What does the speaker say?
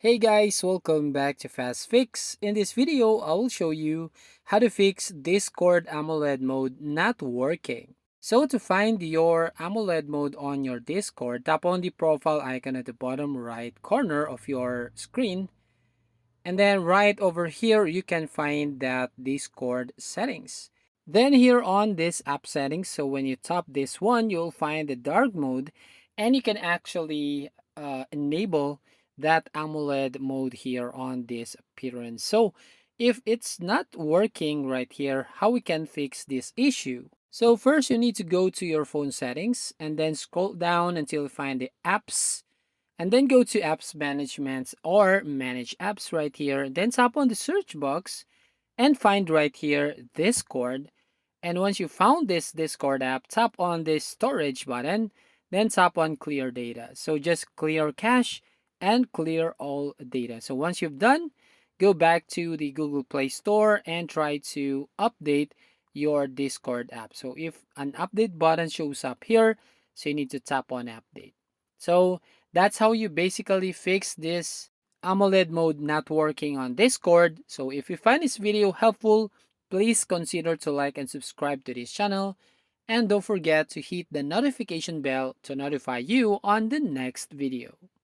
Hey guys, welcome back to Fast Fix. In this video, I will show you how to fix Discord AMOLED mode not working. So to find your AMOLED mode on your Discord, tap on the profile icon at the bottom right corner of your screen. And then right over here, you can find that Discord settings. Then here on this app settings, so when you tap this one, you'll find the dark mode and you can actually enable that AMOLED mode here on this appearance. So if it's not working right here, how we can fix this issue? So first you need to go to your phone settings and then scroll down until you find the apps and then go to apps management or manage apps right here. Then tap on the search box and find right here Discord. And once you found this Discord app, tap on this storage button, then tap on clear data. So just clear cache and clear all data. So once you've done, go back to the Google Play Store and try to update your Discord app. So if an update button shows up here, so you need to tap on update. So that's how you basically fix this AMOLED mode not working on Discord. So if you find this video helpful, please consider to like and subscribe to this channel. And don't forget to hit the notification bell to notify you on the next video.